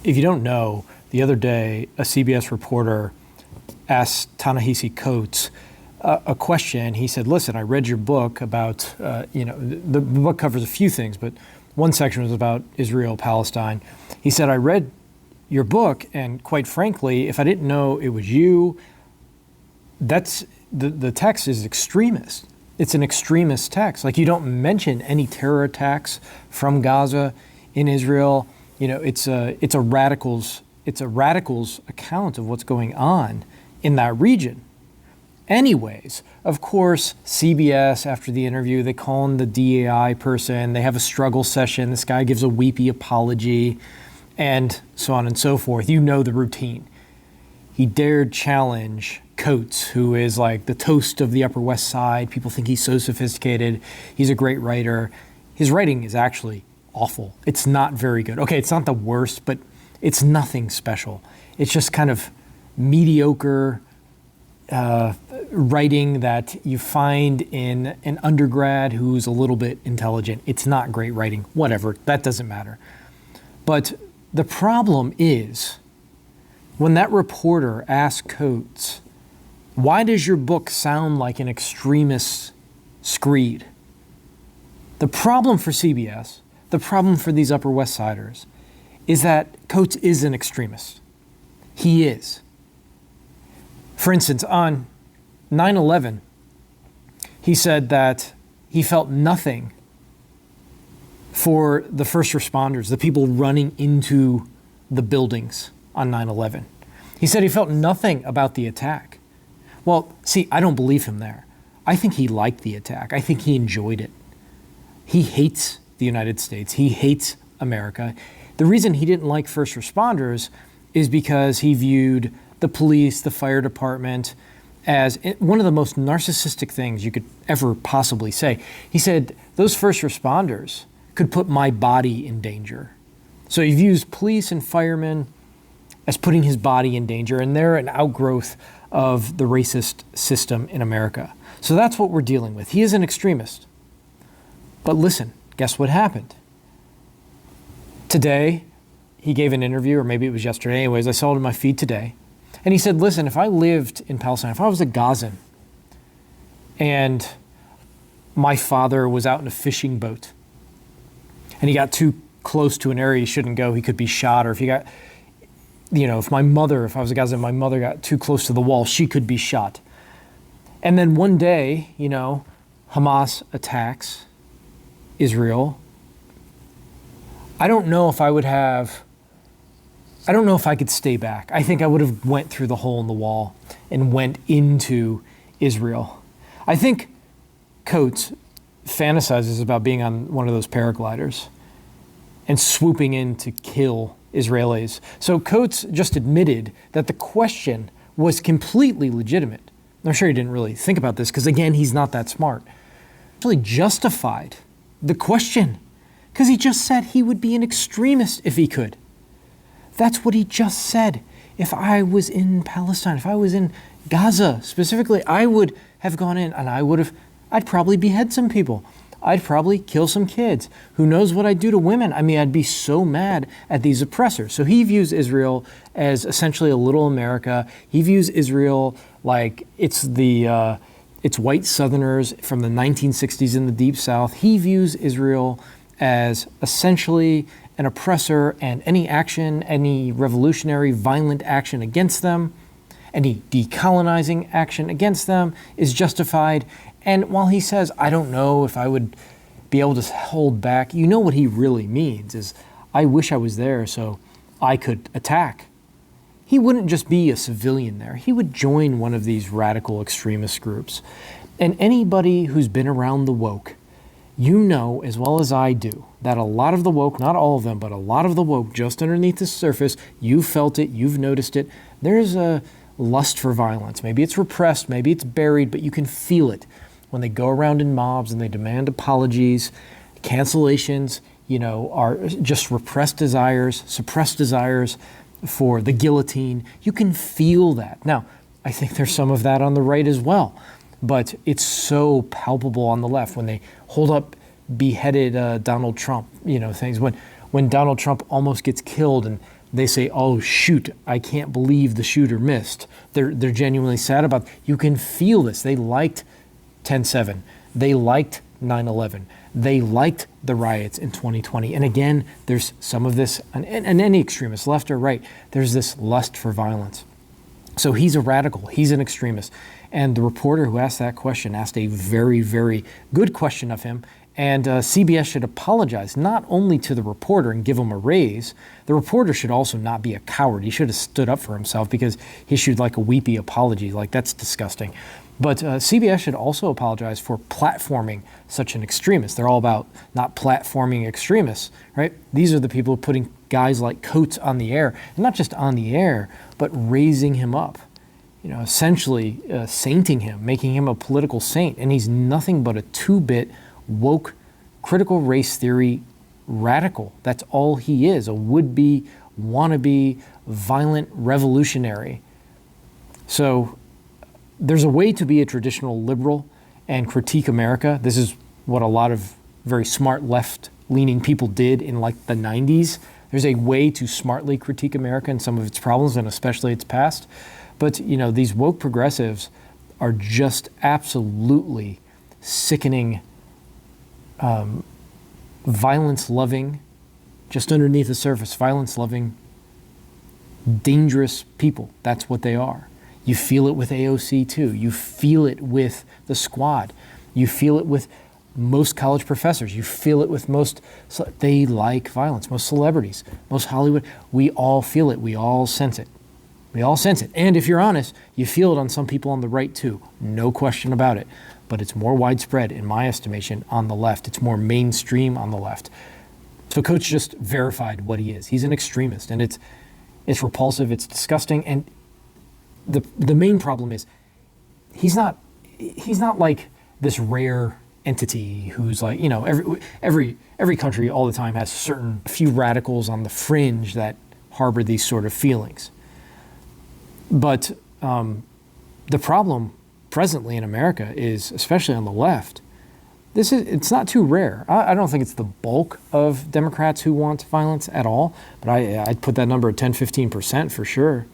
If you don't know, the other day, a CBS reporter asked Ta-Nehisi Coates a question. He said, listen, I read your book about, the book covers a few things, but one section was about Israel, Palestine. He said, I read your book, and quite frankly, if I didn't know it was you, the text is extremist. It's an extremist text. Like, you don't mention any terror attacks from Gaza in Israel. You know, it's a radical's account of what's going on in that region. Anyways, of course, CBS, after the interview, they call in the DAI person. They have a struggle session. This guy gives a weepy apology, and so on and so forth. You know the routine. He dared challenge Coates, who is like the toast of the Upper West Side. People think he's so sophisticated. He's a great writer. His writing is actually awful. It's not very good. Okay, it's not the worst, but it's nothing special. It's just kind of mediocre writing that you find in an undergrad who's a little bit intelligent. It's not great writing. Whatever, that doesn't matter. But the problem is, when that reporter asked Coates, why does your book sound like an extremist screed? The problem for CBS, the problem for these Upper West Siders, is that Coates is an extremist. He is. For instance, on 9/11, he said that he felt nothing for the first responders, the people running into the buildings on 9/11. He said he felt nothing about the attack. Well, see, I don't believe him there. I think he liked the attack. I think he enjoyed it. He hates the United States. He hates America. The reason he didn't like first responders is because he viewed the police, the fire department, as one of the most narcissistic things you could ever possibly say. He said, those first responders could put my body in danger. So he views police and firemen as putting his body in danger, and they're an outgrowth of the racist system in America. So that's what we're dealing with. He is an extremist. But listen, guess what happened? Today, he gave an interview, or maybe it was yesterday. Anyways, I saw it in my feed today. And he said, listen, if I lived in Palestine, if I was a Gazan, and my father was out in a fishing boat, and he got too close to an area he shouldn't go, he could be shot. Or if he got, if I was a Gazan, my mother got too close to the wall, she could be shot. And then one day, Hamas attacks Israel. I don't know if I could stay back. I think I would have went through the hole in the wall and went into Israel. I think Coates fantasizes about being on one of those paragliders and swooping in to kill Israelis. So Coates just admitted that the question was completely legitimate. I'm sure he didn't really think about this because, again, he's not that smart. He actually justified the question because he just said he would be an extremist if he could. That's what he just said. If I was in Palestine, if I was in Gaza specifically, I would have gone in and I'd probably behead some people. I'd probably kill some kids. Who knows what I'd do to women? I mean, I'd be so mad at these oppressors. So he views Israel as essentially a little America. He views Israel like it's white Southerners from the 1960s in the Deep South. He views Israel as essentially an oppressor, and any revolutionary, violent action against them, any decolonizing action against them is justified. And while he says, I don't know if I would be able to hold back, what he really means is, I wish I was there so I could attack. He wouldn't just be a civilian there. He would join one of these radical extremist groups. And anybody who's been around the woke, as well as I do, that a lot of the woke, not all of them, but a lot of the woke just underneath the surface, you've felt it, you've noticed it. There's a lust for violence. Maybe it's repressed, maybe it's buried, but you can feel it when they go around in mobs and they demand apologies, cancellations, are just repressed desires, suppressed desires for the guillotine. You can feel that. Now, I think there's some of that on the right as well. But it's so palpable on the left when they hold up beheaded Donald Trump, things when Donald Trump almost gets killed and They say, oh, shoot, I can't believe the shooter missed. They're genuinely sad about it. You can feel this. They liked 10/7. They liked 9/11. They liked the riots in 2020. And again, there's some of this, and any extremist, left or right, there's this lust for violence. So he's a radical. He's an extremist. And the reporter who asked that question asked a very, very good question of him. And CBS should apologize not only to the reporter and give him a raise. The reporter should also not be a coward. He should have stood up for himself, because he issued like a weepy apology. Like, that's disgusting. But CBS should also apologize for platforming such an extremist. They're all about not platforming extremists, right? These are the people putting guys like Coates on the air, and not just on the air, but raising him up. Essentially sainting him, making him a political saint. And he's nothing but a two-bit woke, critical race theory radical. That's all he is, a would-be, wannabe, violent revolutionary. So there's a way to be a traditional liberal and critique America. This is what a lot of very smart left-leaning people did in like the 90s. There's a way to smartly critique America and some of its problems, and especially its past. But, these woke progressives are just absolutely sickening, violence-loving, just underneath the surface, violence-loving, dangerous people. That's what they are. You feel it with AOC too. You feel it with the Squad. You feel it with most college professors. You feel it with they like violence. Most celebrities, most Hollywood. We all feel it. We all sense it. We all sense it. And if you're honest, you feel it on some people on the right too. No question about it. But it's more widespread, in my estimation, on the left. It's more mainstream on the left. So Coates just verified what he is. He's an extremist, and it's repulsive, it's disgusting, and the main problem is he's not like this rare entity who's like, every country all the time has a few radicals on the fringe that harbor these sort of feelings. But the problem presently in America is, especially on the left, it's not too rare. I don't think it's the bulk of Democrats who want violence at all, but I'd put that number at 10-15% for sure.